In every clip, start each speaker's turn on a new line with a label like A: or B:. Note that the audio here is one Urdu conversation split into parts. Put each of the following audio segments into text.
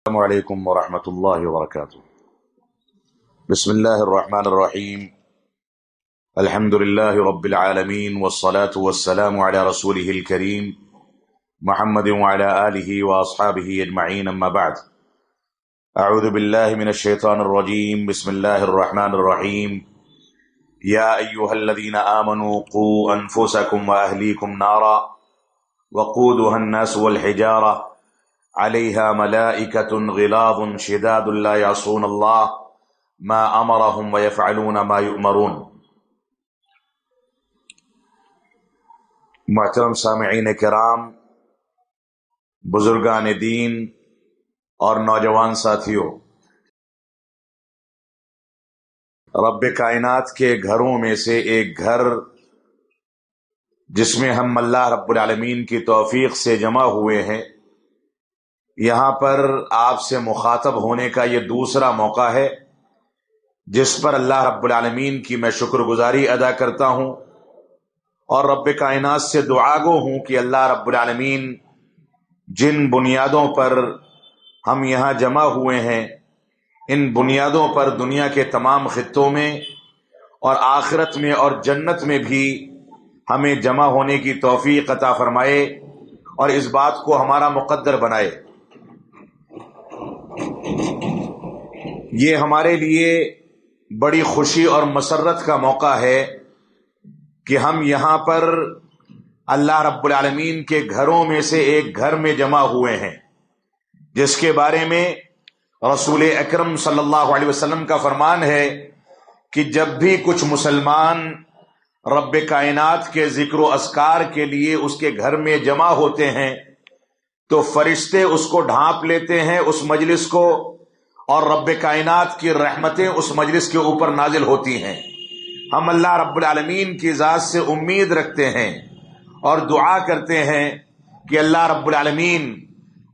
A: السلام علیکم ورحمۃ اللہ وبرکاتہ۔ بسم اللہ الرحمن الرحیم، الحمد للہ رب العالمین والصلاة والسلام علی رسولہ الکریم محمد وعلی آلہ واصحابہ اجمعین، اما بعد، اعوذ باللہ من الشیطان الرجیم، بسم اللہ الرحمن الرحیم۔ یا ایہا الذین آمنوا قوا انفسکم واہلیکم نارا وقودها الناس والحجارہ علیہا ملائکۃ غلاظ شداد لا یعصون اللہ ما امرهم ویفعلون ما یؤمرون۔ محترم سامعین کرام، بزرگان دین اور نوجوان ساتھیوں، رب کائنات کے گھروں میں سے ایک گھر جس میں ہم اللہ رب العالمین کی توفیق سے جمع ہوئے ہیں، یہاں پر آپ سے مخاطب ہونے کا یہ دوسرا موقع ہے جس پر اللہ رب العالمین کی میں شکر گزاری ادا کرتا ہوں اور رب کائنات سے دعا گو ہوں کہ اللہ رب العالمین جن بنیادوں پر ہم یہاں جمع ہوئے ہیں، ان بنیادوں پر دنیا کے تمام خطوں میں اور آخرت میں اور جنت میں بھی ہمیں جمع ہونے کی توفیق عطا فرمائے اور اس بات کو ہمارا مقدر بنائے۔ یہ ہمارے لیے بڑی خوشی اور مسرت کا موقع ہے کہ ہم یہاں پر اللہ رب العالمین کے گھروں میں سے ایک گھر میں جمع ہوئے ہیں، جس کے بارے میں رسول اکرم صلی اللہ علیہ وسلم کا فرمان ہے کہ جب بھی کچھ مسلمان رب کائنات کے ذکر و اذکار کے لیے اس کے گھر میں جمع ہوتے ہیں تو فرشتے اس کو ڈھانپ لیتے ہیں، اس مجلس کو، اور رب کائنات کی رحمتیں اس مجلس کے اوپر نازل ہوتی ہیں۔ ہم اللہ رب العالمین کی ذات سے امید رکھتے ہیں اور دعا کرتے ہیں کہ اللہ رب العالمین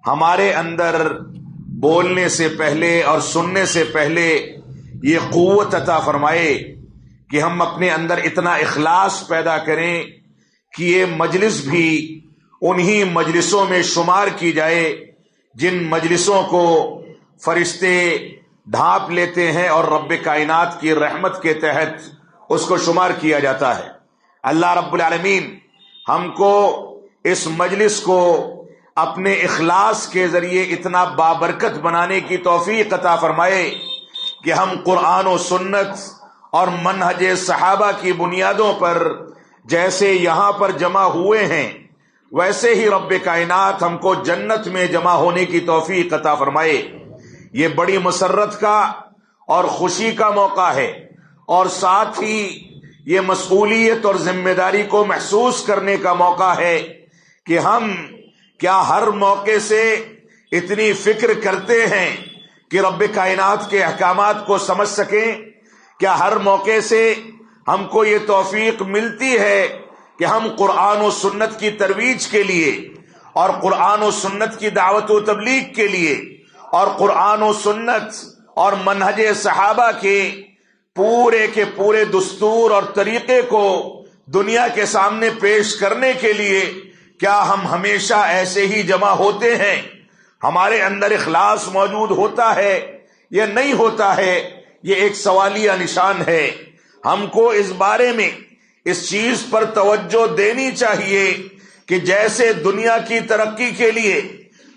A: ہمارے اندر بولنے سے پہلے اور سننے سے پہلے یہ قوت عطا فرمائے کہ ہم اپنے اندر اتنا اخلاص پیدا کریں کہ یہ مجلس بھی انہی مجلسوں میں شمار کی جائے جن مجلسوں کو فرشتے ڈھانپ لیتے ہیں اور رب کائنات کی رحمت کے تحت اس کو شمار کیا جاتا ہے۔ اللہ رب العالمین ہم کو اس مجلس کو اپنے اخلاص کے ذریعے اتنا بابرکت بنانے کی توفیق عطا فرمائے کہ ہم قرآن و سنت اور منہج صحابہ کی بنیادوں پر جیسے یہاں پر جمع ہوئے ہیں، ویسے ہی رب کائنات ہم کو جنت میں جمع ہونے کی توفیق عطا فرمائے۔ یہ بڑی مسرت کا اور خوشی کا موقع ہے، اور ساتھ ہی یہ مسئولیت اور ذمہ داری کو محسوس کرنے کا موقع ہے کہ ہم کیا ہر موقع سے اتنی فکر کرتے ہیں کہ رب کائنات کے احکامات کو سمجھ سکیں؟ کیا ہر موقع سے ہم کو یہ توفیق ملتی ہے کہ ہم قرآن و سنت کی ترویج کے لیے اور قرآن و سنت کی دعوت و تبلیغ کے لیے اور قرآن و سنت اور منہج صحابہ کے پورے دستور اور طریقے کو دنیا کے سامنے پیش کرنے کے لیے کیا ہم ہمیشہ ایسے ہی جمع ہوتے ہیں؟ ہمارے اندر اخلاص موجود ہوتا ہے یا نہیں ہوتا ہے؟ یہ ایک سوالیہ نشان ہے۔ ہم کو اس بارے میں اس چیز پر توجہ دینی چاہیے کہ جیسے دنیا کی ترقی کے لیے،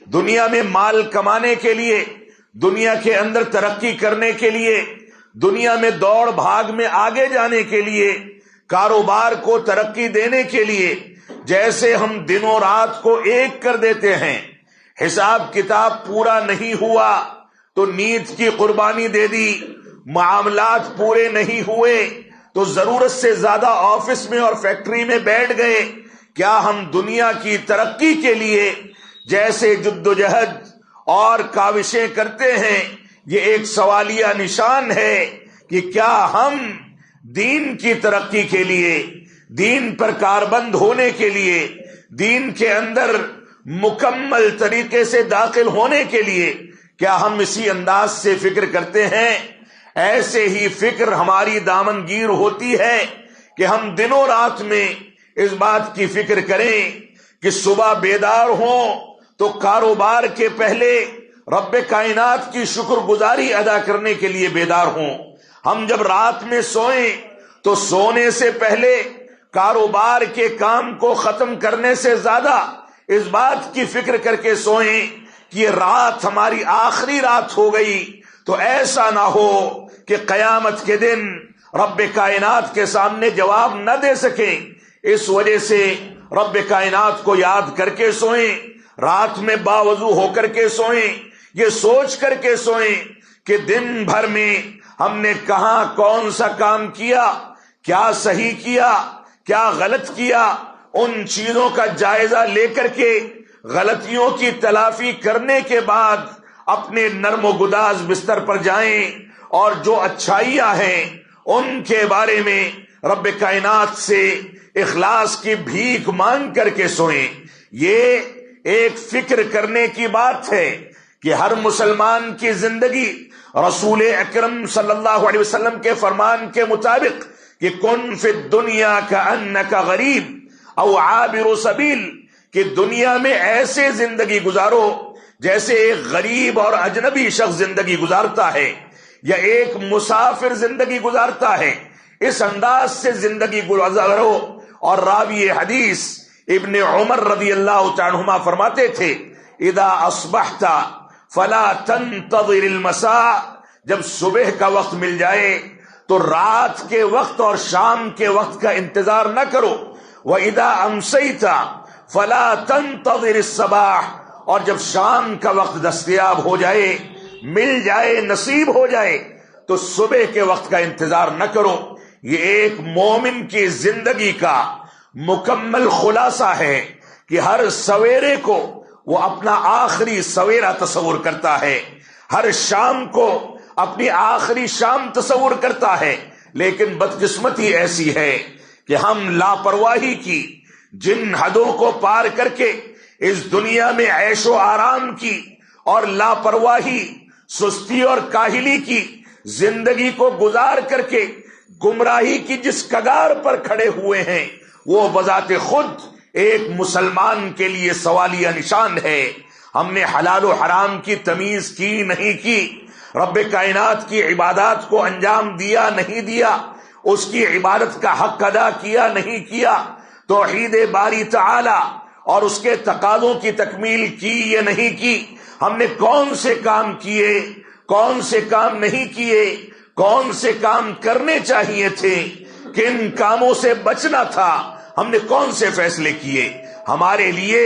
A: دنیا میں مال کمانے کے لیے، دنیا کے اندر ترقی کرنے کے لیے، دنیا میں دوڑ بھاگ میں آگے جانے کے لیے، کاروبار کو ترقی دینے کے لیے جیسے ہم دنوں رات کو ایک کر دیتے ہیں، حساب کتاب پورا نہیں ہوا تو نیند کی قربانی دے دی، معاملات پورے نہیں ہوئے تو ضرورت سے زیادہ آفس میں اور فیکٹری میں بیٹھ گئے، کیا ہم دنیا کی ترقی کے لیے جیسے جدوجہد اور کاوشیں کرتے ہیں؟ یہ ایک سوالیہ نشان ہے کہ کیا ہم دین کی ترقی کے لیے، دین پر کاربند ہونے کے لیے، دین کے اندر مکمل طریقے سے داخل ہونے کے لیے کیا ہم اسی انداز سے فکر کرتے ہیں؟ ایسے ہی فکر ہماری دامنگیر ہوتی ہے کہ ہم دنوں رات میں اس بات کی فکر کریں کہ صبح بیدار ہوں تو کاروبار کے پہلے رب کائنات کی شکر گزاری ادا کرنے کے لیے بیدار ہوں۔ ہم جب رات میں سوئیں تو سونے سے پہلے کاروبار کے کام کو ختم کرنے سے زیادہ اس بات کی فکر کر کے سوئیں کہ یہ رات ہماری آخری رات ہو گئی، تو ایسا نہ ہو کہ قیامت کے دن رب کائنات کے سامنے جواب نہ دے سکیں۔ اس وجہ سے رب کائنات کو یاد کر کے سوئیں، رات میں باوضو ہو کر کے سوئیں، یہ سوچ کر کے سوئیں کہ دن بھر میں ہم نے کہاں کون سا کام کیا، کیا صحیح کیا، کیا غلط کیا، ان چیزوں کا جائزہ لے کر کے غلطیوں کی تلافی کرنے کے بعد اپنے نرم و گداز بستر پر جائیں اور جو اچھائیاں ہیں ان کے بارے میں رب کائنات سے اخلاص کی بھیک مانگ کر کے سوئیں۔ یہ ایک فکر کرنے کی بات ہے کہ ہر مسلمان کی زندگی رسول اکرم صلی اللہ علیہ وسلم کے فرمان کے مطابق کہ کن فی الدنیا کأنک غریب او عابر سبیل، کہ دنیا میں ایسے زندگی گزارو جیسے ایک غریب اور اجنبی شخص زندگی گزارتا ہے یا ایک مسافر زندگی گزارتا ہے، اس انداز سے زندگی گزارو۔ اور راوی حدیث ابن عمر رضی اللہ تعالی عنہما فرماتے تھے اذا اصبحت فلا تنتظر المساء، جب صبح کا وقت مل جائے تو رات کے وقت اور شام کے وقت کا انتظار نہ کرو، وَإِذَا أَمْسَيْتَ فَلَا تَنْتَظِرِ الصَّبَاحَ، اور جب شام کا وقت دستیاب ہو جائے، مل جائے، نصیب ہو جائے تو صبح کے وقت کا انتظار نہ کرو۔ یہ ایک مومن کی زندگی کا مکمل خلاصہ ہے کہ ہر سویرے کو وہ اپنا آخری سویرا تصور کرتا ہے، ہر شام کو اپنی آخری شام تصور کرتا ہے، لیکن بدقسمتی ایسی ہے کہ ہم لاپرواہی کی جن حدوں کو پار کر کے اس دنیا میں عیش و آرام کی اور لاپرواہی، سستی اور کاہلی کی زندگی کو گزار کر کے گمراہی کی جس کگار پر کھڑے ہوئے ہیں، وہ بذات خود ایک مسلمان کے لیے سوالیہ نشان ہے۔ ہم نے حلال و حرام کی تمیز کی نہیں کی، رب کائنات کی عبادات کو انجام دیا نہیں دیا، اس کی عبادت کا حق ادا کیا نہیں کیا، توحید باری تعالی اور اس کے تقاضوں کی تکمیل کی یا نہیں کی، ہم نے کون سے کام کیے، کون سے کام نہیں کیے، کون سے کام کرنے چاہیے تھے، کن کاموں سے بچنا تھا، ہم نے کون سے فیصلے کیے۔ ہمارے لیے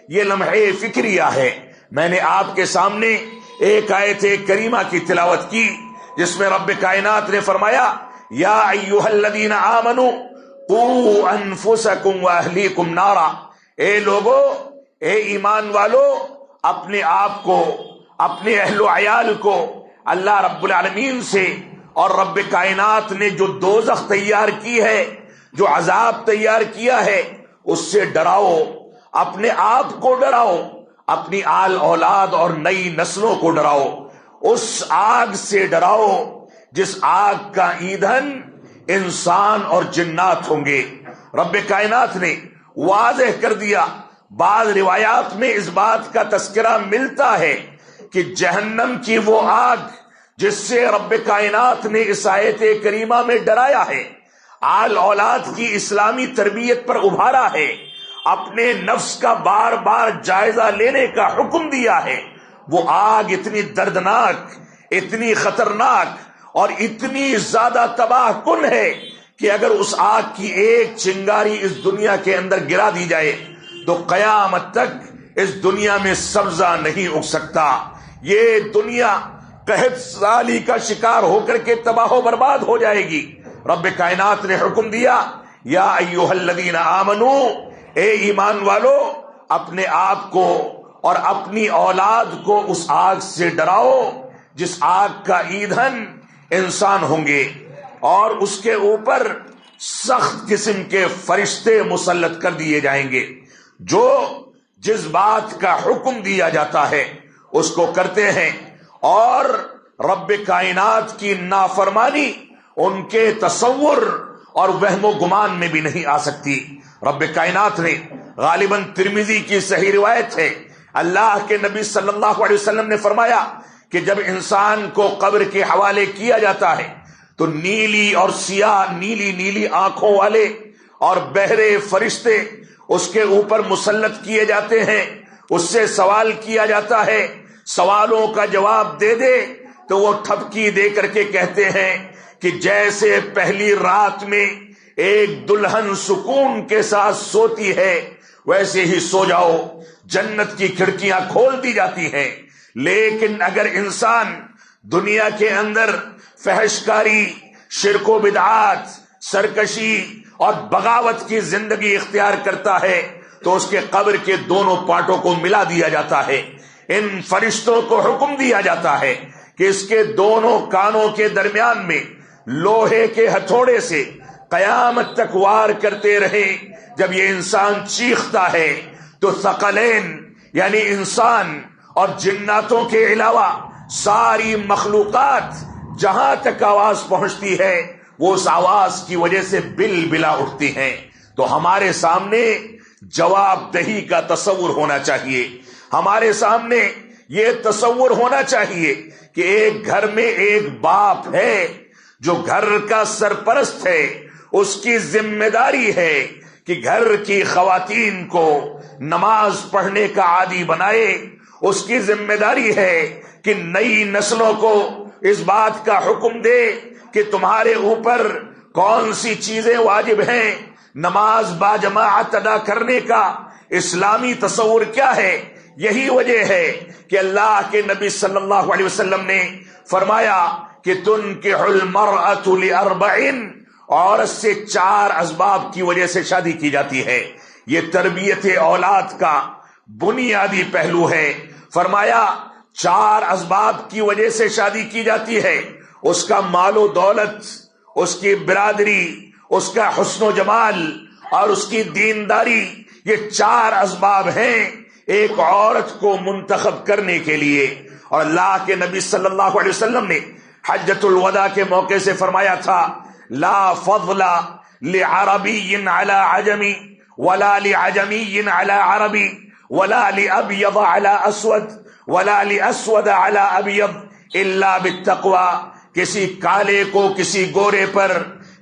A: یہ لمحے فکریہ ہے۔ میں نے آپ کے سامنے ایک آیت کریمہ کی تلاوت کی جس میں رب کائنات نے فرمایا یا ایھا الذین آمنوا قوا انفسکم واہلیکم نارا، اے لوگو، اے ایمان والو، اپنے آپ کو، اپنے اہل و عیال کو اللہ رب العالمین سے اور رب کائنات نے جو دوزخ تیار کی ہے، جو عذاب تیار کیا ہے، اس سے ڈراؤ، اپنے آپ کو ڈراؤ، اپنی آل اولاد اور نئی نسلوں کو ڈراؤ، اس آگ سے ڈراؤ جس آگ کا ایندھن انسان اور جنات ہوں گے۔ رب کائنات نے واضح کر دیا۔ بعض روایات میں اس بات کا تذکرہ ملتا ہے کہ جہنم کی وہ آگ جس سے رب کائنات نے اس آیت کریمہ میں ڈرایا ہے، آل اولاد کی اسلامی تربیت پر ابھارا ہے، اپنے نفس کا بار بار جائزہ لینے کا حکم دیا ہے، وہ آگ اتنی دردناک، اتنی خطرناک اور اتنی زیادہ تباہ کن ہے کہ اگر اس آگ کی ایک چنگاری اس دنیا کے اندر گرا دی جائے تو قیامت تک اس دنیا میں سبزہ نہیں اگ سکتا۔ یہ دنیا قحط سالی کا شکار ہو کر کے تباہ و برباد ہو جائے گی۔ رب کائنات نے حکم دیا یا ایھا الذین آمنو، اے ایمان والو، اپنے آپ کو اور اپنی اولاد کو اس آگ سے ڈراؤ جس آگ کا ایندھن انسان ہوں گے اور اس کے اوپر سخت قسم کے فرشتے مسلط کر دیے جائیں گے، جو جس بات کا حکم دیا جاتا ہے اس کو کرتے ہیں، اور رب کائنات کی نافرمانی ان کے تصور اور وہم و گمان میں بھی نہیں آ سکتی۔ رب کائنات نے غالباً ترمذی کی صحیح روایت ہے، اللہ کے نبی صلی اللہ علیہ وسلم نے فرمایا کہ جب انسان کو قبر کے حوالے کیا جاتا ہے تو نیلی اور سیاہ نیلی نیلی آنکھوں والے اور بہرے فرشتے اس کے اوپر مسلط کیے جاتے ہیں. اس سے سوال کیا جاتا ہے، سوالوں کا جواب دے دے تو وہ ٹھپکی دے کر کے کہتے ہیں کہ جیسے پہلی رات میں ایک دلہن سکون کے ساتھ سوتی ہے ویسے ہی سو جاؤ، جنت کی کھڑکیاں کھول دی جاتی ہیں. لیکن اگر انسان دنیا کے اندر فحش کاری، شرک و بدعات، سرکشی اور بغاوت کی زندگی اختیار کرتا ہے تو اس کے قبر کے دونوں پارٹوں کو ملا دیا جاتا ہے. ان فرشتوں کو حکم دیا جاتا ہے کہ اس کے دونوں کانوں کے درمیان میں لوہے کے ہتھوڑے سے قیامت تک وار کرتے رہے. جب یہ انسان چیختا ہے تو ثقلین یعنی انسان اور جناتوں کے علاوہ ساری مخلوقات جہاں تک آواز پہنچتی ہے وہ اس آواز کی وجہ سے بل بلا اٹھتی ہیں. تو ہمارے سامنے جواب دہی کا تصور ہونا چاہیے. ہمارے سامنے یہ تصور ہونا چاہیے کہ ایک گھر میں ایک باپ ہے جو گھر کا سرپرست ہے. اس کی ذمہ داری ہے کہ گھر کی خواتین کو نماز پڑھنے کا عادی بنائے. اس کی ذمہ داری ہے کہ نئی نسلوں کو اس بات کا حکم دے کہ تمہارے اوپر کون سی چیزیں واجب ہیں، نماز باجماعت ادا کرنے کا اسلامی تصور کیا ہے. یہی وجہ ہے کہ اللہ کے نبی صلی اللہ علیہ وسلم نے فرمایا کہ تنکح المرأة لأربع، عورت سے 4 اسباب کی وجہ سے شادی کی جاتی ہے. یہ تربیت اولاد کا بنیادی پہلو ہے. فرمایا 4 اسباب کی وجہ سے شادی کی جاتی ہے. اس کا مال و دولت، اس کی برادری، اس کا حسن و جمال اور اس کی دینداری، یہ 4 اسباب ہیں ایک عورت کو منتخب کرنے کے لیے. اور اللہ کے نبی صلی اللہ علیہ وسلم نے حجۃ الوداع کے موقع سے فرمایا تھا لا فضل لعربی علی عجمی ولا لعجمی علی عربی ولا لابیض علی اسود ولا لاسود علی ابیض الا بالتقوی. کسی کالے کو کسی گورے پر،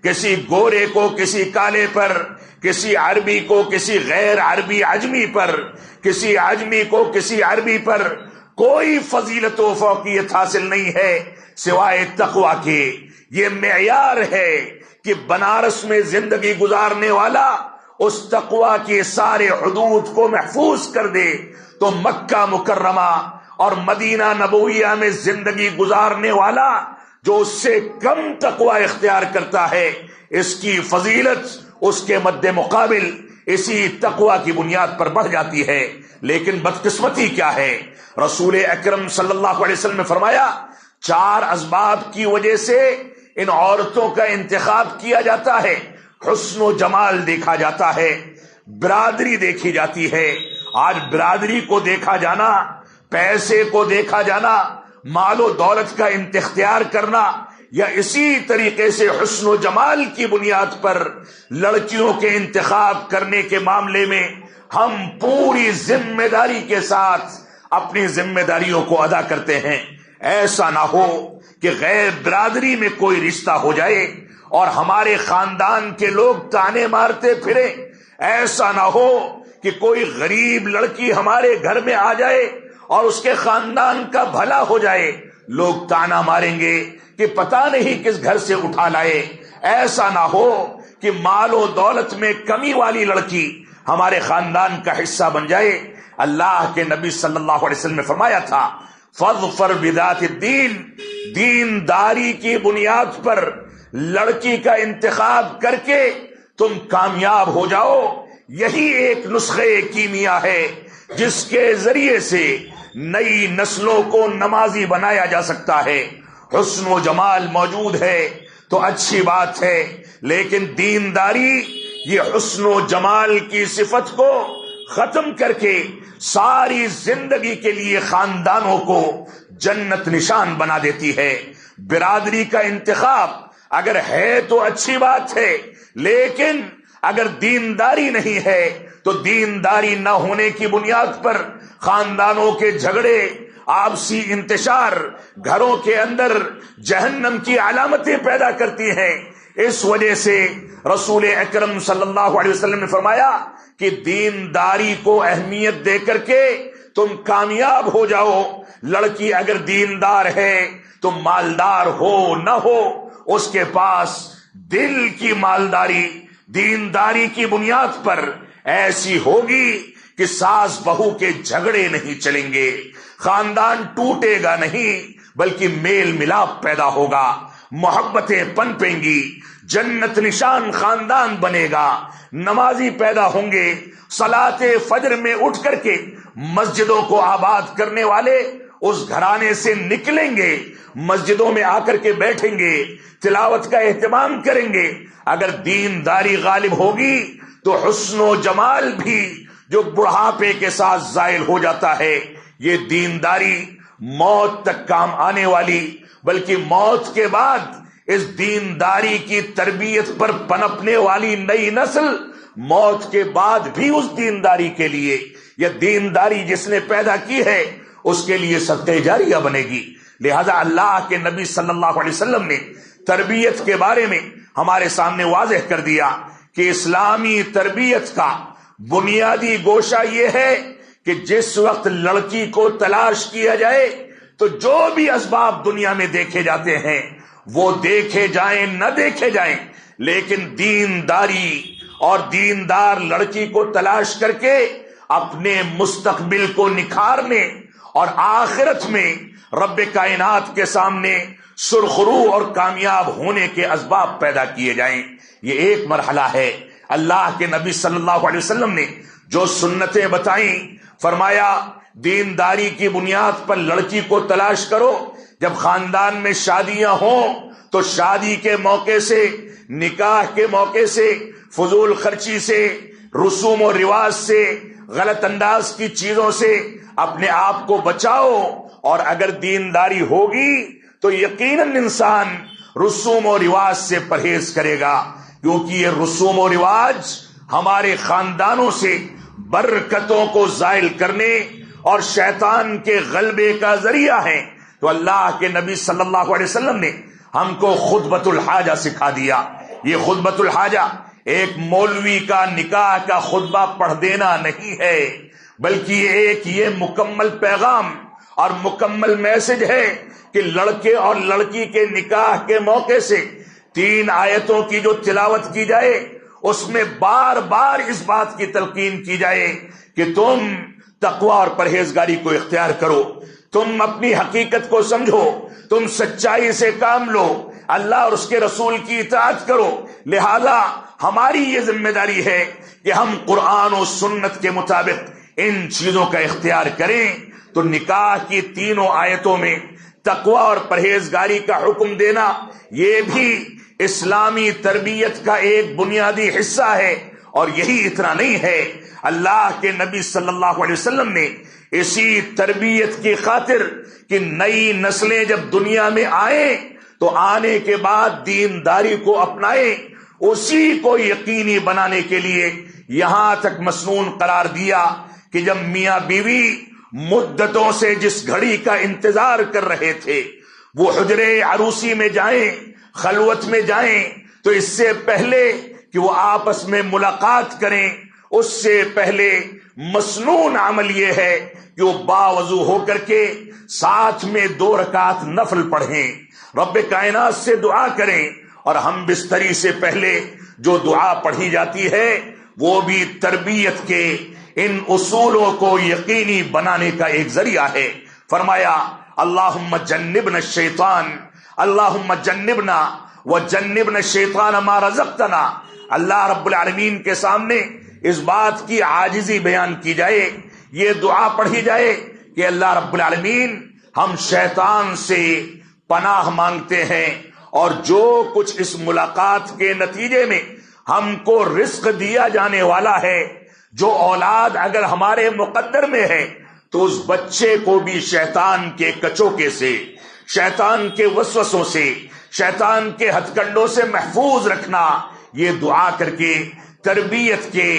A: کسی گورے کو کسی کالے پر، کسی عربی کو کسی غیر عربی عجمی پر، کسی عجمی کو کسی عربی پر کوئی فضیلت و فوقیت حاصل نہیں ہے سوائے تقوی کے. یہ معیار ہے کہ بنارس میں زندگی گزارنے والا اس تقوی کے سارے حدود کو محفوظ کر دے تو مکہ مکرمہ اور مدینہ نبویہ میں زندگی گزارنے والا جو اس سے کم تقوی اختیار کرتا ہے اس کی فضیلت اس کے مد مقابل اسی تقوی کی بنیاد پر بڑھ جاتی ہے. لیکن بدقسمتی کیا ہے، رسول اکرم صلی اللہ علیہ وسلم نے فرمایا 4 اسباب کی وجہ سے ان عورتوں کا انتخاب کیا جاتا ہے. حسن و جمال دیکھا جاتا ہے، برادری دیکھی جاتی ہے. آج برادری کو دیکھا جانا، پیسے کو دیکھا جانا، مال و دولت کا اختیار کرنا، یا اسی طریقے سے حسن و جمال کی بنیاد پر لڑکیوں کے انتخاب کرنے کے معاملے میں ہم پوری ذمہ داری کے ساتھ اپنی ذمہ داریوں کو ادا کرتے ہیں. ایسا نہ ہو کہ غیر برادری میں کوئی رشتہ ہو جائے اور ہمارے خاندان کے لوگ تانے مارتے پھریں. ایسا نہ ہو کہ کوئی غریب لڑکی ہمارے گھر میں آ جائے اور اس کے خاندان کا بھلا ہو جائے، لوگ تانا ماریں گے کہ پتہ نہیں کس گھر سے اٹھا لائے. ایسا نہ ہو کہ مال و دولت میں کمی والی لڑکی ہمارے خاندان کا حصہ بن جائے. اللہ کے نبی صلی اللہ علیہ وسلم نے فرمایا تھا فاظفر بذات الدین، دینداری کی بنیاد پر لڑکی کا انتخاب کر کے تم کامیاب ہو جاؤ. یہی ایک نسخے کیمیا ہے جس کے ذریعے سے نئی نسلوں کو نمازی بنایا جا سکتا ہے. حسن و جمال موجود ہے تو اچھی بات ہے، لیکن دینداری یہ حسن و جمال کی صفت کو ختم کر کے ساری زندگی کے لیے خاندانوں کو جنت نشان بنا دیتی ہے. برادری کا انتخاب اگر ہے تو اچھی بات ہے، لیکن اگر دینداری نہیں ہے تو دینداری نہ ہونے کی بنیاد پر خاندانوں کے جھگڑے، آپسی انتشار گھروں کے اندر جہنم کی علامتیں پیدا کرتی ہیں۔ اس وجہ سے رسول اکرم صلی اللہ علیہ وسلم نے فرمایا کہ دینداری کو اہمیت دے کر کے تم کامیاب ہو جاؤ۔ لڑکی اگر دیندار ہے تو مالدار ہو نہ ہو، اس کے پاس دل کی مالداری دینداری کی بنیاد پر ایسی ہوگی کہ ساس بہو کے جھگڑے نہیں چلیں گے، خاندان ٹوٹے گا نہیں بلکہ میل ملاپ پیدا ہوگا، محبتیں پنپیں گی، جنت نشان خاندان بنے گا، نمازی پیدا ہوں گے، صلاۃ فجر میں اٹھ کر کے مسجدوں کو آباد کرنے والے اس گھرانے سے نکلیں گے، مسجدوں میں آ کر کے بیٹھیں گے، تلاوت کا اہتمام کریں گے۔ اگر دینداری غالب ہوگی تو حسن و جمال بھی جو بڑھاپے کے ساتھ زائل ہو جاتا ہے، یہ دینداری موت تک کام آنے والی، بلکہ موت کے بعد اس دینداری کی تربیت پر پنپنے والی نئی نسل موت کے بعد بھی اس دینداری کے لیے، یا دینداری جس نے پیدا کی ہے اس کے لیے صدقہ جاریہ بنے گی۔ لہذا اللہ کے نبی صلی اللہ علیہ وسلم نے تربیت کے بارے میں ہمارے سامنے واضح کر دیا کہ اسلامی تربیت کا بنیادی گوشہ یہ ہے کہ جس وقت لڑکی کو تلاش کیا جائے تو جو بھی اسباب دنیا میں دیکھے جاتے ہیں وہ دیکھے جائیں نہ دیکھے جائیں، لیکن دینداری اور دیندار لڑکی کو تلاش کر کے اپنے مستقبل کو نکھارنے اور آخرت میں رب کائنات کے سامنے سرخرو اور کامیاب ہونے کے اسباب پیدا کیے جائیں۔ یہ ایک مرحلہ ہے۔ اللہ کے نبی صلی اللہ علیہ وسلم نے جو سنتیں بتائیں، فرمایا دینداری کی بنیاد پر لڑکی کو تلاش کرو، جب خاندان میں شادیاں ہوں تو شادی کے موقع سے، نکاح کے موقع سے، فضول خرچی سے، رسوم و رواج سے، غلط انداز کی چیزوں سے اپنے آپ کو بچاؤ، اور اگر دینداری ہوگی تو یقیناً انسان رسوم و رواج سے پرہیز کرے گا، کیونکہ یہ رسوم و رواج ہمارے خاندانوں سے برکتوں کو زائل کرنے اور شیطان کے غلبے کا ذریعہ ہے۔ تو اللہ کے نبی صلی اللہ علیہ وسلم نے ہم کو خطبۃ الحاجہ سکھا دیا۔ یہ خطبۃ الحاجہ ایک مولوی کا نکاح کا خطبہ پڑھ دینا نہیں ہے، بلکہ یہ مکمل پیغام اور مکمل میسج ہے کہ لڑکے اور لڑکی کے نکاح کے موقع سے 3 آیتوں کی جو تلاوت کی جائے اس میں بار بار اس بات کی تلقین کی جائے کہ تم تقوی اور پرہیزگاری کو اختیار کرو، تم اپنی حقیقت کو سمجھو، تم سچائی سے کام لو، اللہ اور اس کے رسول کی اطاعت کرو۔ لہذا ہماری یہ ذمہ داری ہے کہ ہم قرآن و سنت کے مطابق ان چیزوں کا اختیار کریں۔ تو نکاح کی 3 آیتوں میں تقوی اور پرہیزگاری کا حکم دینا یہ بھی اسلامی تربیت کا ایک بنیادی حصہ ہے۔ اور یہی اتنا نہیں ہے، اللہ کے نبی صلی اللہ علیہ وسلم نے اسی تربیت کی خاطر کہ نئی نسلیں جب دنیا میں آئیں تو آنے کے بعد دینداری کو اپنائیں، اسی کو یقینی بنانے کے لیے یہاں تک مسنون قرار دیا کہ جب میاں بیوی مدتوں سے جس گھڑی کا انتظار کر رہے تھے وہ حجرے عروسی میں جائیں، خلوت میں جائیں، تو اس سے پہلے کہ وہ آپس میں ملاقات کریں اس سے پہلے مسنون عمل یہ ہے کہ وہ باوضو ہو کر کے ساتھ میں 2 رکعت نفل پڑھیں، رب کائنات سے دعا کریں، اور ہم بستری سے پہلے جو دعا پڑھی جاتی ہے وہ بھی تربیت کے ان اصولوں کو یقینی بنانے کا ایک ذریعہ ہے۔ فرمایا اللہم جنبنا الشیطان، اللہم جنبنا وجنبنا الشیطان ما رزقتنا۔ اللہ رب العالمین کے سامنے اس بات کی عاجزی بیان کی جائے، یہ دعا پڑھی جائے کہ اللہ رب العالمین ہم شیطان سے پناہ مانگتے ہیں، اور جو کچھ اس ملاقات کے نتیجے میں ہم کو رزق دیا جانے والا ہے، جو اولاد اگر ہمارے مقدر میں ہے تو اس بچے کو بھی شیطان کے کچوکے سے، شیطان کے وسوسوں سے، شیطان کے ہتھ کنڈوں سے محفوظ رکھنا، یہ دعا کر کے تربیت کے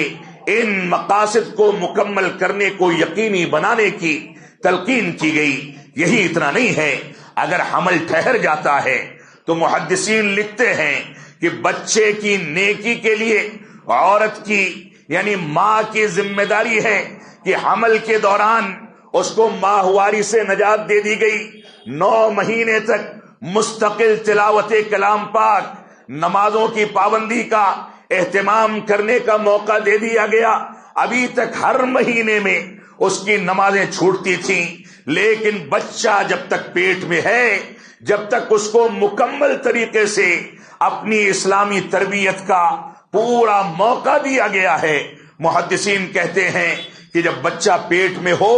A: ان مقاصد کو مکمل کرنے کو یقینی بنانے کی تلقین کی گئی۔ یہی اتنا نہیں ہے، اگر حمل ٹھہر جاتا ہے تو محدثین لکھتے ہیں کہ بچے کی نیکی کے لیے عورت کی یعنی ماں کی ذمہ داری ہے کہ حمل کے دوران اس کو ماہواری سے نجات دے دی گئی، 9 مہینے تک مستقل تلاوت کلام پاک، نمازوں کی پابندی کا اہتمام کرنے کا موقع دے دیا گیا۔ ابھی تک ہر مہینے میں اس کی نمازیں چھوٹتی تھیں، لیکن بچہ جب تک پیٹ میں ہے، جب تک اس کو مکمل طریقے سے اپنی اسلامی تربیت کا پورا موقع دیا گیا ہے۔ محدثین کہتے ہیں کہ جب بچہ پیٹ میں ہو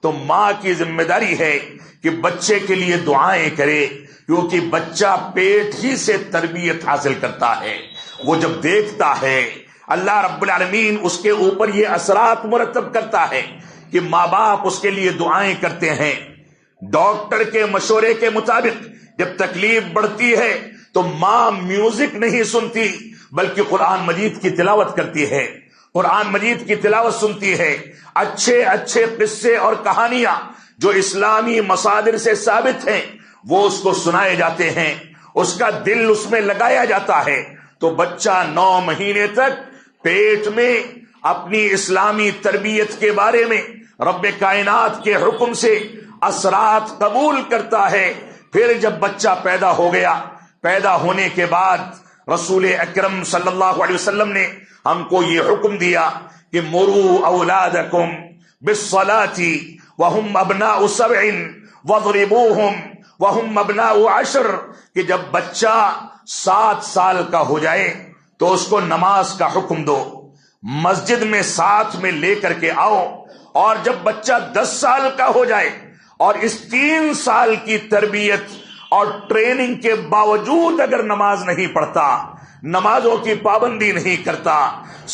A: تو ماں کی ذمہ داری ہے کہ بچے کے لیے دعائیں کرے، کیونکہ بچہ پیٹ ہی سے تربیت حاصل کرتا ہے۔ وہ جب دیکھتا ہے اللہ رب العالمین اس کے اوپر یہ اثرات مرتب کرتا ہے کہ ماں باپ اس کے لیے دعائیں کرتے ہیں۔ ڈاکٹر کے مشورے کے مطابق جب تکلیف بڑھتی ہے تو ماں میوزک نہیں سنتی بلکہ قرآن مجید کی تلاوت کرتی ہے، قرآن مجید کی تلاوت سنتی ہے۔ اچھے اچھے قصے اور کہانیاں جو اسلامی مصادر سے ثابت ہیں وہ اس کو سنائے جاتے ہیں، اس کا دل اس میں لگایا جاتا ہے، تو بچہ 9 مہینے تک پیٹ میں اپنی اسلامی تربیت کے بارے میں رب کائنات کے حکم سے اثرات قبول کرتا ہے۔ پھر جب بچہ پیدا ہو گیا، پیدا ہونے کے بعد رسول اکرم صلی اللہ علیہ وسلم نے ہم کو یہ حکم دیا کہ مروا اولادکم بالصلاۃ وهم ابناء 7 واضربوهم وهم ابناء 10، کہ جب بچہ 7 سال کا ہو جائے تو اس کو نماز کا حکم دو، مسجد میں ساتھ میں لے کر کے آؤ، اور جب بچہ 10 سال کا ہو جائے اور اس 3 سال کی تربیت اور ٹریننگ کے باوجود اگر نماز نہیں پڑھتا، نمازوں کی پابندی نہیں کرتا،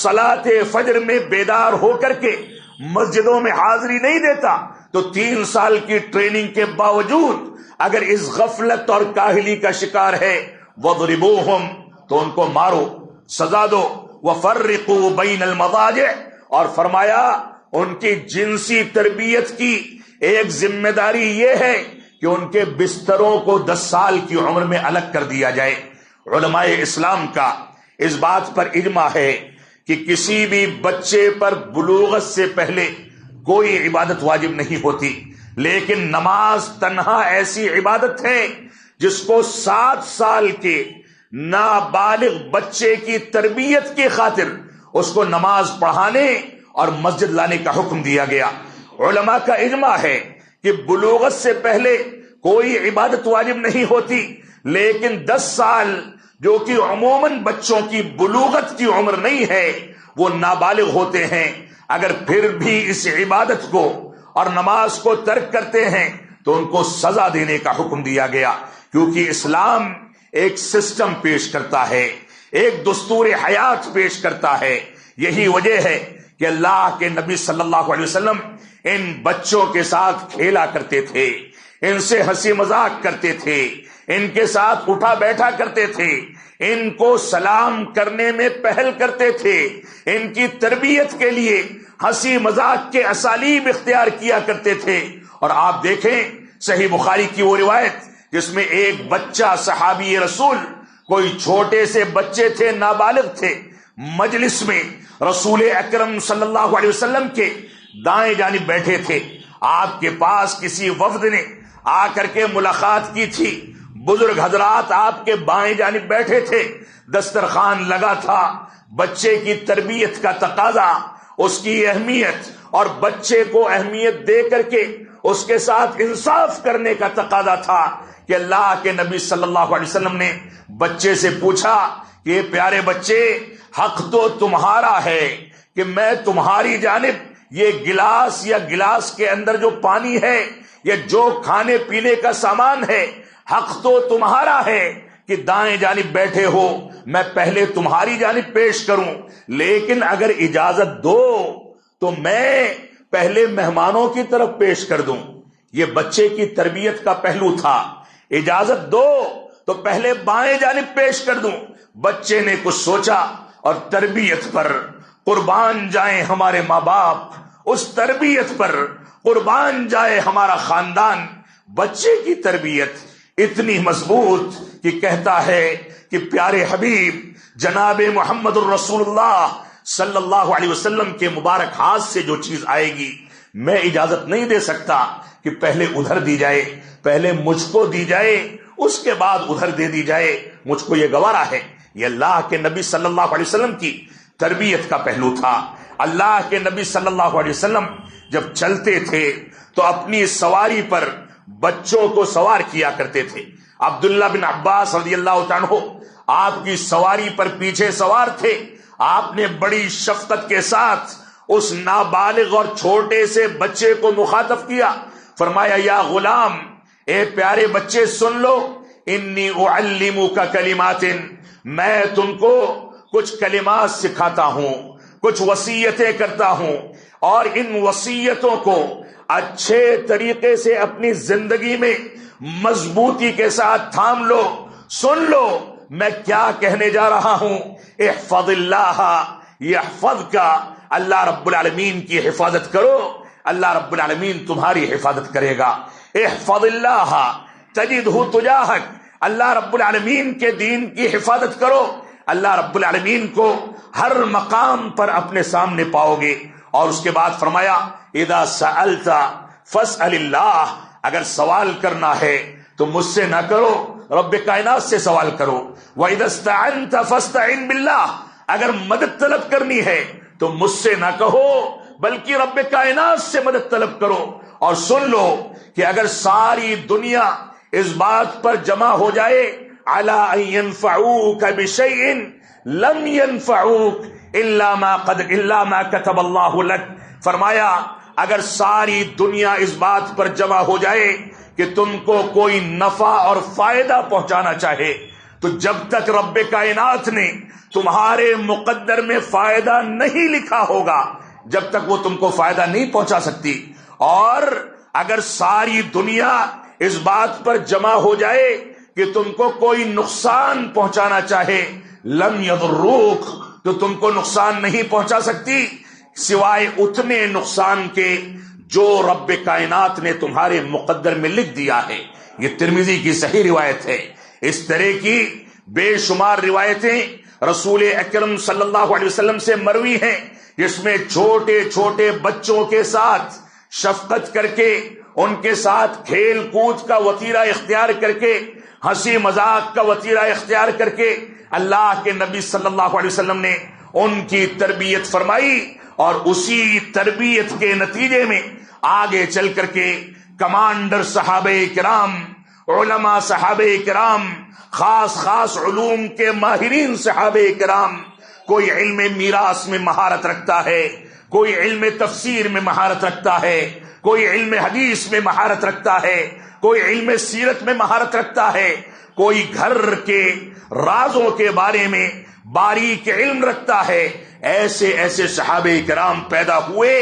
A: صلاۃ فجر میں بیدار ہو کر کے مسجدوں میں حاضری نہیں دیتا، تو 3 سال کی ٹریننگ کے باوجود اگر اس غفلت اور کاہلی کا شکار ہے، وَضْرِبُوهُمْ، تو ان کو مارو، سزا دو، وَفَرِّقُوا بَيْنَ الْمَضَاجِعِ، اور فرمایا ان کی جنسی تربیت کی ایک ذمہ داری یہ ہے کہ ان کے بستروں کو 10 سال کی عمر میں الگ کر دیا جائے۔ علماء اسلام کا اس بات پر اجماع ہے کہ کسی بھی بچے پر بلوغت سے پہلے کوئی عبادت واجب نہیں ہوتی، لیکن نماز تنہا ایسی عبادت ہے جس کو 7 سال کے نابالغ بچے کی تربیت کی خاطر اس کو نماز پڑھانے اور مسجد لانے کا حکم دیا گیا۔ علماء کا اجماع ہے کہ بلوغت سے پہلے کوئی عبادت واجب نہیں ہوتی، لیکن 10 سال جو کہ عموماً بچوں کی بلوغت کی عمر نہیں ہے، وہ نابالغ ہوتے ہیں، اگر پھر بھی اس عبادت کو اور نماز کو ترک کرتے ہیں تو ان کو سزا دینے کا حکم دیا گیا، کیونکہ اسلام ایک سسٹم پیش کرتا ہے، ایک دستور حیات پیش کرتا ہے۔ یہی وجہ ہے کہ اللہ کے نبی صلی اللہ علیہ وسلم ان بچوں کے ساتھ کھیلا کرتے تھے، ان سے ہنسی مذاق کرتے تھے، ان کے ساتھ اٹھا بیٹھا کرتے تھے، ان کو سلام کرنے میں پہل کرتے تھے، ان کی تربیت کے لیے ہنسی مذاق کے اسالیب اختیار کیا کرتے تھے۔ اور آپ دیکھیں صحیح بخاری کی وہ روایت جس میں ایک بچہ صحابی رسول، کوئی چھوٹے سے بچے تھے، نابالغ تھے، مجلس میں رسول اکرم صلی اللہ علیہ وسلم کے دائیں جانب بیٹھے تھے۔ آپ کے پاس کسی وفد نے آ کر کے ملاقات کی تھی، بزرگ حضرات آپ کے بائیں جانب بیٹھے تھے، دسترخوان لگا تھا۔ بچے کی تربیت کا تقاضا، اس کی اہمیت اور بچے کو اہمیت دے کر کے اس کے ساتھ انصاف کرنے کا تقاضا تھا کہ اللہ کے نبی صلی اللہ علیہ وسلم نے بچے سے پوچھا کہ پیارے بچے، حق تو تمہارا ہے کہ میں تمہاری جانب یہ گلاس یا گلاس کے اندر جو پانی ہے یا جو کھانے پینے کا سامان ہے، حق تو تمہارا ہے کہ دائیں جانب بیٹھے ہو میں پہلے تمہاری جانب پیش کروں، لیکن اگر اجازت دو تو میں پہلے مہمانوں کی طرف پیش کر دوں۔ یہ بچے کی تربیت کا پہلو تھا، اجازت دو تو پہلے بائیں جانب پیش کر دوں۔ بچے نے کچھ سوچا اور تربیت پر قربان جائیں ہمارے ماں باپ، اس تربیت پر قربان جائے ہمارا خاندان۔ بچے کی تربیت اتنی مضبوط کہ کہتا ہے کہ پیارے حبیب جناب محمد الرسول اللہ صلی اللہ علیہ وسلم کے مبارک ہاتھ سے جو چیز آئے گی میں اجازت نہیں دے سکتا کہ پہلے ادھر دی جائے، پہلے مجھ کو دی جائے اس کے بعد ادھر دے دی جائے، مجھ کو یہ گوارا ہے۔ یہ اللہ کے نبی صلی اللہ علیہ وسلم کی تربیت کا پہلو تھا۔ اللہ کے نبی صلی اللہ علیہ وسلم جب چلتے تھے تو اپنی سواری پر بچوں کو سوار کیا کرتے تھے۔ عبداللہ بن عباس رضی اللہ تعالیٰ عنہ آپ کی سواری پر پیچھے سوار تھے۔ آپ نے بڑی شفقت کے ساتھ اس نابالغ اور چھوٹے سے بچے کو مخاطب کیا، فرمایا یا غلام، اے پیارے بچے سن لو، انی اعلمک کلمات، میں تم کو کچھ کلمات سکھاتا ہوں، کچھ وصیتیں کرتا ہوں، اور ان وصیتوں کو اچھے طریقے سے اپنی زندگی میں مضبوطی کے ساتھ تھام لو، سن لو میں کیا کہنے جا رہا ہوں۔ احفظ اللہ یحفظک، اللہ رب العالمین کی حفاظت کرو، اللہ رب العالمین تمہاری حفاظت کرے گا۔ احفظ اللہ تجدہ تجاہک، اللہ رب العالمین کے دین کی حفاظت کرو، اللہ رب العالمین کو ہر مقام پر اپنے سامنے پاؤ گے۔ اور اس کے بعد فرمایا اذا سألت فاسأل اللہ، اگر سوال کرنا ہے تو مجھ سے نہ کرو، رب کائنات سے سوال کرو۔ وَإِذَا اسْتَعَنْتَ فَاسْتَعِنْ بِاللَّهِ، اگر مدد طلب کرنی ہے تو مجھ سے نہ کہو بلکہ رب کائنات سے مدد طلب کرو۔ اور سن لو کہ اگر ساری دنیا اس بات پر جمع ہو جائے عَلَىٰ أَن يَنفَعُوكَ بِشَيْءٍ لَمْ يَنفَعُوكَ إِلَّا مَا كَتَبَ اللَّهُ لَكَ، فرمایا اگر ساری دنیا اس بات پر جمع ہو جائے کہ تم کو کوئی نفع اور فائدہ پہنچانا چاہے تو جب تک رب کائنات نے تمہارے مقدر میں فائدہ نہیں لکھا ہوگا جب تک وہ تم کو فائدہ نہیں پہنچا سکتی۔ اور اگر ساری دنیا اس بات پر جمع ہو جائے کہ تم کو کوئی نقصان پہنچانا چاہے لم یضروک، تو تم کو نقصان نہیں پہنچا سکتی سوائے اتنے نقصان کے جو رب کائنات نے تمہارے مقدر میں لکھ دیا ہے۔ یہ ترمذی کی صحیح روایت ہے۔ اس طرح کی بے شمار روایتیں رسول اکرم صلی اللہ علیہ وسلم سے مروی ہیں جس میں چھوٹے چھوٹے بچوں کے ساتھ شفقت کر کے، ان کے ساتھ کھیل کود کا وتیرہ اختیار کر کے، ہنسی مذاق کا وتیرہ اختیار کر کے اللہ کے نبی صلی اللہ علیہ وسلم نے ان کی تربیت فرمائی، اور اسی تربیت کے نتیجے میں آگے چل کر کے کمانڈر صحابہ کرام، علماء صحابہ کرام، خاص علوم کے ماہرین صحابہ کرام، کوئی علم میراث میں مہارت رکھتا ہے، کوئی علم تفسیر میں مہارت رکھتا ہے، کوئی علم حدیث میں مہارت رکھتا ہے، کوئی علم سیرت میں مہارت رکھتا ہے، کوئی گھر کے رازوں کے بارے میں باریک علم رکھتا ہے۔ ایسے ایسے صحابہ کرام پیدا ہوئے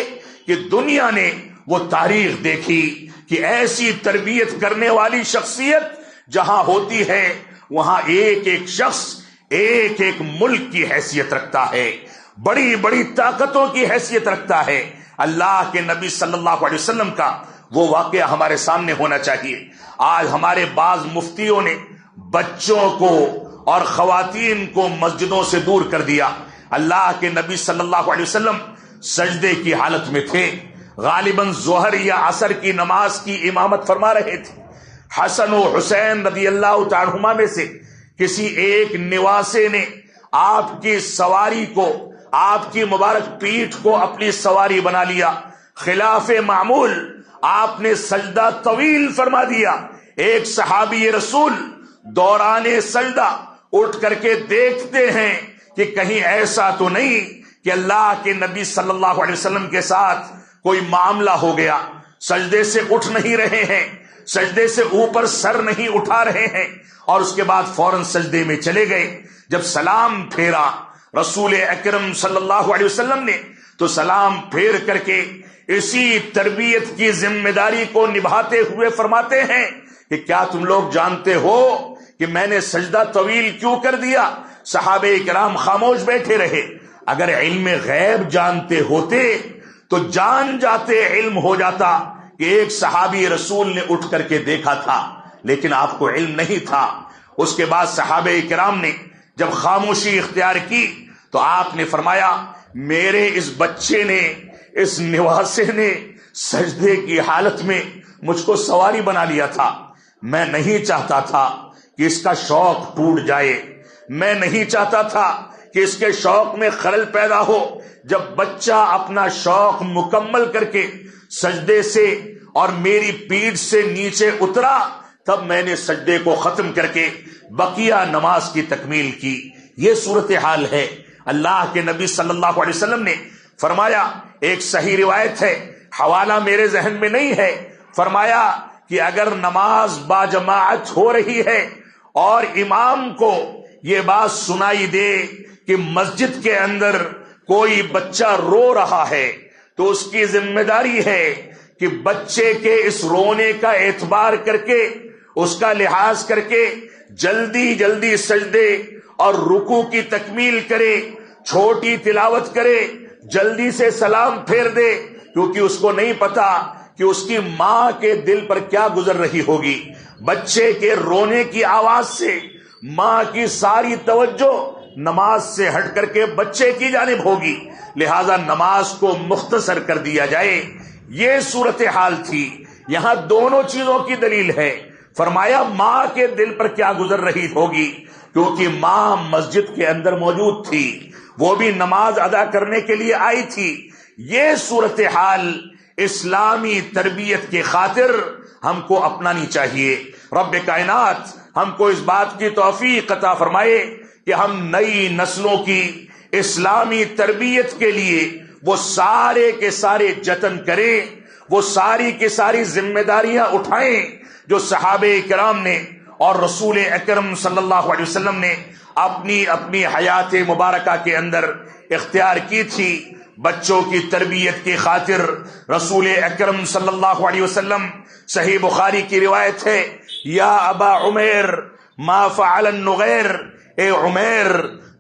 A: کہ دنیا نے وہ تاریخ دیکھی کہ ایسی تربیت کرنے والی شخصیت جہاں ہوتی ہے وہاں ایک ایک شخص ایک ایک ملک کی حیثیت رکھتا ہے، بڑی بڑی طاقتوں کی حیثیت رکھتا ہے۔ اللہ کے نبی صلی اللہ علیہ وسلم کا وہ واقعہ ہمارے سامنے ہونا چاہیے۔ آج ہمارے بعض مفتیوں نے بچوں کو اور خواتین کو مسجدوں سے دور کر دیا۔ اللہ کے نبی صلی اللہ علیہ وسلم سجدے کی حالت میں تھے، غالباً ظہر یا عصر کی نماز کی امامت فرما رہے تھے۔ حسن و حسین رضی اللہ تعالی عنہما میں سے کسی ایک نواسے نے آپ کی سواری کو، آپ کی مبارک پیٹھ کو اپنی سواری بنا لیا، خلاف معمول آپ نے سجدہ طویل فرما دیا۔ ایک صحابی رسول دوران سجدہ اٹھ کر کے دیکھتے ہیں کہ کہیں ایسا تو نہیں کہ اللہ کے نبی صلی اللہ علیہ وسلم کے ساتھ کوئی معاملہ ہو گیا، سجدے سے اٹھ نہیں رہے ہیں، سجدے سے اوپر سر نہیں اٹھا رہے ہیں، اور اس کے بعد فوراً سجدے میں چلے گئے۔ جب سلام پھیرا رسول اکرم صلی اللہ علیہ وسلم نے تو سلام پھیر کر کے اسی تربیت کی ذمہ داری کو نبھاتے ہوئے فرماتے ہیں کہ کیا تم لوگ جانتے ہو کہ میں نے سجدہ طویل کیوں کر دیا؟ صحابہ کرام خاموش بیٹھے رہے۔ اگر علم غیب جانتے ہوتے تو جان جاتے، علم ہو جاتا کہ ایک صحابی رسول نے اٹھ کر کے دیکھا تھا، لیکن آپ کو علم نہیں تھا۔ اس کے بعد صحابہ کرام نے جب خاموشی اختیار کی تو آپ نے فرمایا میرے اس بچے نے، اس نواسے نے سجدے کی حالت میں مجھ کو سواری بنا لیا تھا۔ میں نہیں چاہتا تھا کہ اس کا شوق ٹوٹ جائے، میں نہیں چاہتا تھا کہ اس کے شوق میں خلل پیدا ہو۔ جب بچہ اپنا شوق مکمل کر کے سجدے سے اور میری پیٹھ سے نیچے اترا، تب میں نے سجدے کو ختم کر کے بقیہ نماز کی تکمیل کی۔ یہ صورتحال ہے۔ اللہ کے نبی صلی اللہ علیہ وسلم نے فرمایا، ایک صحیح روایت ہے، حوالہ میرے ذہن میں نہیں ہے، فرمایا کہ اگر نماز با جماعت ہو رہی ہے اور امام کو یہ بات سنائی دے کہ مسجد کے اندر کوئی بچہ رو رہا ہے، تو اس کی ذمہ داری ہے کہ بچے کے اس رونے کا اعتبار کر کے، اس کا لحاظ کر کے جلدی جلدی سجدے اور رکوع کی تکمیل کرے، چھوٹی تلاوت کرے، جلدی سے سلام پھیر دے، کیونکہ اس کو نہیں پتا کہ اس کی ماں کے دل پر کیا گزر رہی ہوگی۔ بچے کے رونے کی آواز سے ماں کی ساری توجہ نماز سے ہٹ کر کے بچے کی جانب ہوگی، لہذا نماز کو مختصر کر دیا جائے۔ یہ صورتحال تھی۔ یہاں دونوں چیزوں کی دلیل ہے۔ فرمایا ماں کے دل پر کیا گزر رہی ہوگی، کیونکہ ماں مسجد کے اندر موجود تھی، وہ بھی نماز ادا کرنے کے لیے آئی تھی۔ یہ صورتحال اسلامی تربیت کی خاطر ہم کو اپنانی چاہیے۔ رب کائنات ہم کو اس بات کی توفیق عطا فرمائے کہ ہم نئی نسلوں کی اسلامی تربیت کے لیے وہ سارے کے سارے جتن کریں، وہ ساری کی ساری ذمہ داریاں اٹھائیں جو صحابہ کرام نے اور رسول اکرم صلی اللہ علیہ وسلم نے اپنی اپنی حیات مبارکہ کے اندر اختیار کی تھی۔ بچوں کی تربیت کی خاطر رسول اکرم صلی اللہ علیہ وسلم، صحیح بخاری کی روایت ہے، یا ابا عمیر ما فعل النغیر، اے عمیر،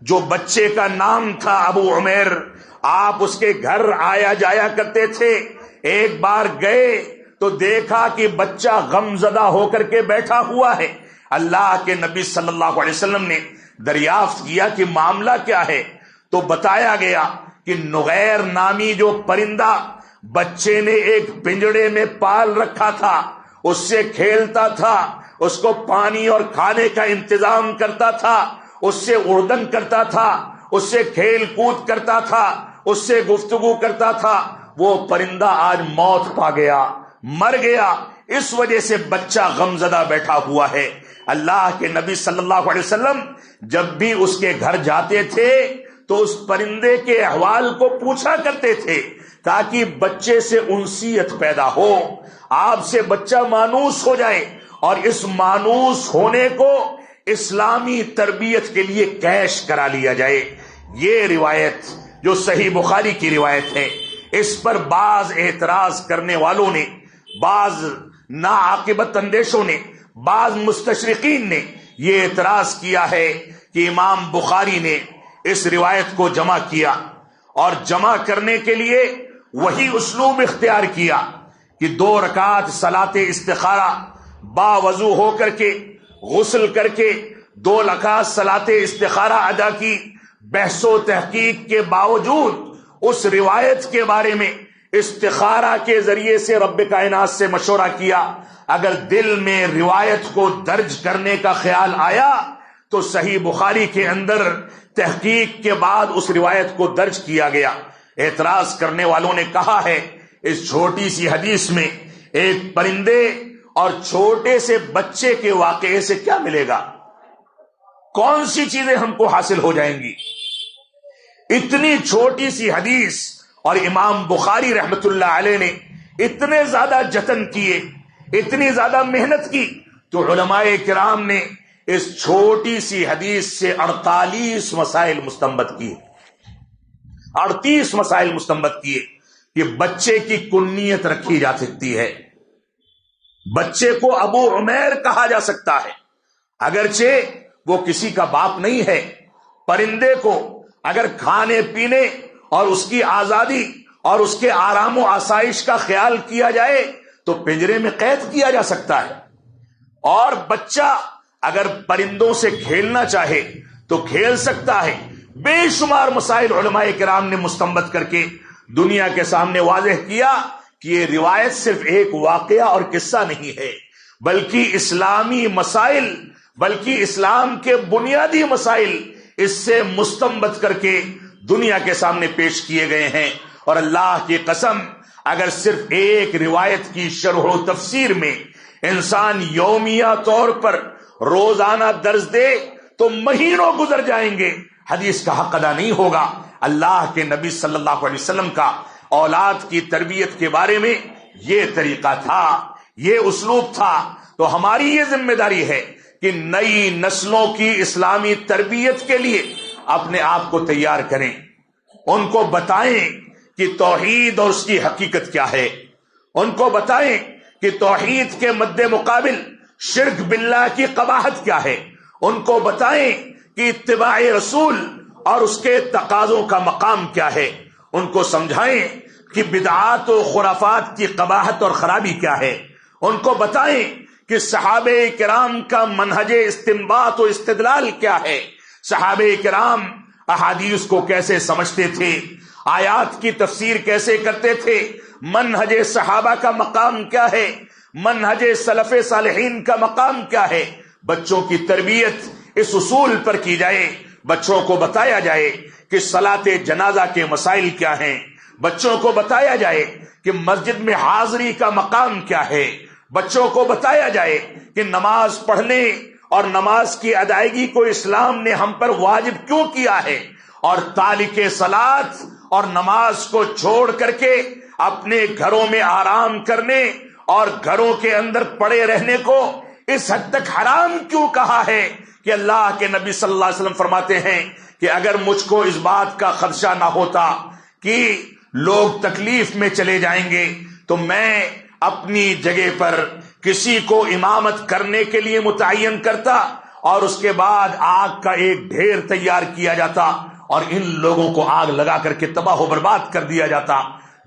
A: جو بچے کا نام تھا ابو عمیر، آپ اس کے گھر آیا جایا کرتے تھے، ایک بار گئے تو دیکھا کہ بچہ غم زدہ ہو کر کے بیٹھا ہوا ہے۔ اللہ کے نبی صلی اللہ علیہ وسلم نے دریافت کیا کہ معاملہ کیا ہے، تو بتایا گیا کہ نغیر نامی جو پرندہ بچے نے ایک پنجڑے میں پال رکھا تھا، اس سے کھیلتا تھا، اس کو پانی اور کھانے کا انتظام کرتا تھا، اس سے اڑدن کرتا تھا، اس سے کھیل کود کرتا تھا، اس سے گفتگو کرتا تھا، وہ پرندہ آج موت پا گیا، مر گیا۔ اس وجہ سے بچہ غمزدہ بیٹھا ہوا ہے۔ اللہ کے نبی صلی اللہ علیہ وسلم جب بھی اس کے گھر جاتے تھے تو اس پرندے کے احوال کو پوچھا کرتے تھے تاکہ بچے سے انسیت پیدا ہو، آپ سے بچہ مانوس ہو جائے، اور اس مانوس ہونے کو اسلامی تربیت کے لیے کیش کرا لیا جائے۔ یہ روایت جو صحیح بخاری کی روایت ہے، اس پر بعض اعتراض کرنے والوں نے، بعض ناعاقبت اندیشوں نے، بعض مستشرقین نے یہ اعتراض کیا ہے کہ امام بخاری نے اس روایت کو جمع کیا، اور جمع کرنے کے لیے وہی اسلوب اختیار کیا کہ 2 رکعت صلاۃ استخارہ باوضو ہو کر کے، غسل کر کے 2 رکعت صلاۃ استخارہ ادا کی۔ بحث و تحقیق کے باوجود اس روایت کے بارے میں استخارہ کے ذریعے سے رب کائنات سے مشورہ کیا۔ اگر دل میں روایت کو درج کرنے کا خیال آیا تو صحیح بخاری کے اندر تحقیق کے بعد اس روایت کو درج کیا گیا۔ اعتراض کرنے والوں نے کہا ہے اس چھوٹی سی حدیث میں ایک پرندے اور چھوٹے سے بچے کے واقعے سے کیا ملے گا؟ کون سی چیزیں ہم کو حاصل ہو جائیں گی؟ اتنی چھوٹی سی حدیث، اور امام بخاری رحمت اللہ علیہ نے اتنے زیادہ جتن کیے، اتنی زیادہ محنت کی، تو علماء کرام نے اس چھوٹی سی حدیث سے 48 مسائل مستنبط کیے، 38 مسائل مستنبط کیے کہ بچے کی کنیت رکھی جا سکتی ہے، بچے کو ابو عمیر کہا جا سکتا ہے، اگرچہ وہ کسی کا باپ نہیں ہے۔ پرندے کو اگر کھانے پینے اور اس کی آزادی اور اس کے آرام و آسائش کا خیال کیا جائے تو پنجرے میں قید کیا جا سکتا ہے، اور بچہ اگر پرندوں سے کھیلنا چاہے تو کھیل سکتا ہے۔ بے شمار مسائل علماء کرام نے مستنبط کر کے دنیا کے سامنے واضح کیا کہ یہ روایت صرف ایک واقعہ اور قصہ نہیں ہے، بلکہ اسلامی مسائل، بلکہ اسلام کے بنیادی مسائل اس سے مستنبط کر کے دنیا کے سامنے پیش کیے گئے ہیں۔ اور اللہ کی قسم، اگر صرف ایک روایت کی شرح و تفسیر میں انسان یومیہ طور پر روزانہ درس دے تو مہینوں گزر جائیں گے، حدیث کا حق ادا نہیں ہوگا۔ اللہ کے نبی صلی اللہ علیہ وسلم کا اولاد کی تربیت کے بارے میں یہ طریقہ تھا، یہ اسلوب تھا۔ تو ہماری یہ ذمہ داری ہے کہ نئی نسلوں کی اسلامی تربیت کے لیے اپنے آپ کو تیار کریں، ان کو بتائیں کہ توحید اور اس کی حقیقت کیا ہے، ان کو بتائیں کہ توحید کے مد مقابل شرک باللہ کی قباحت کیا ہے، ان کو بتائیں کہ اتباع رسول اور اس کے تقاضوں کا مقام کیا ہے، ان کو سمجھائیں کہ بدعات و خرافات کی قباحت اور خرابی کیا ہے، ان کو بتائیں کہ صحابہ کرام کا منہج استنباط و استدلال کیا ہے، صحابہ کرام احادیث کو کیسے سمجھتے تھے، آیات کی تفسیر کیسے کرتے تھے، منہج صحابہ کا مقام کیا ہے، منہج سلف صالحین کا مقام کیا ہے۔ بچوں کی تربیت اس اصول پر کی جائے، بچوں کو بتایا جائے کہ صلاۃ جنازہ کے مسائل کیا ہیں، بچوں کو بتایا جائے کہ مسجد میں حاضری کا مقام کیا ہے، بچوں کو بتایا جائے کہ نماز پڑھنے اور نماز کی ادائیگی کو اسلام نے ہم پر واجب کیوں کیا ہے، اور تارک صلاۃ اور نماز کو چھوڑ کر کے اپنے گھروں میں آرام کرنے اور گھروں کے اندر پڑے رہنے کو اس حد تک حرام کیوں کہا ہے کہ اللہ کے نبی صلی اللہ علیہ وسلم فرماتے ہیں کہ اگر مجھ کو اس بات کا خدشہ نہ ہوتا کہ لوگ تکلیف میں چلے جائیں گے تو میں اپنی جگہ پر کسی کو امامت کرنے کے لیے متعین کرتا اور اس کے بعد آگ کا ایک ڈھیر تیار کیا جاتا اور ان لوگوں کو آگ لگا کر کے تباہ و برباد کر دیا جاتا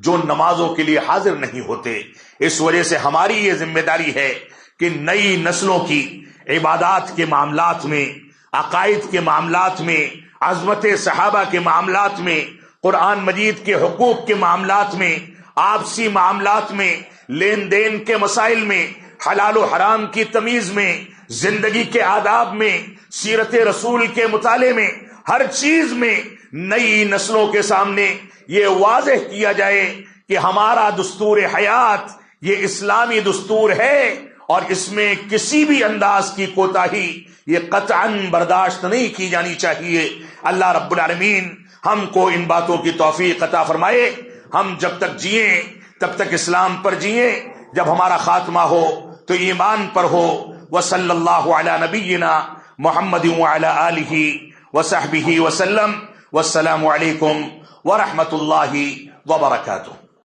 A: جو نمازوں کے لیے حاضر نہیں ہوتے۔ اس وجہ سے ہماری یہ ذمہ داری ہے کہ نئی نسلوں کی عبادات کے معاملات میں، عقائد کے معاملات میں، عظمت صحابہ کے معاملات میں، قرآن مجید کے حقوق کے معاملات میں، آپسی معاملات میں، لین دین کے مسائل میں، حلال و حرام کی تمیز میں، زندگی کے آداب میں، سیرت رسول کے مطالعے میں، ہر چیز میں نئی نسلوں کے سامنے یہ واضح کیا جائے کہ ہمارا دستور حیات یہ اسلامی دستور ہے اور اس میں کسی بھی انداز کی کوتاہی یہ قطعاً برداشت نہیں کی جانی چاہیے۔ اللہ رب العالمین ہم کو ان باتوں کی توفیق عطا فرمائے۔ ہم جب تک جئیں تب تک اسلام پر جئیں، جب ہمارا خاتمہ ہو تو ایمان پر ہو۔ وصلی اللہ علی نبینا محمد وعلی آلہ وصحبہ وسلم۔ والسلام علیکم ورحمۃ اللہ وبرکاتہ۔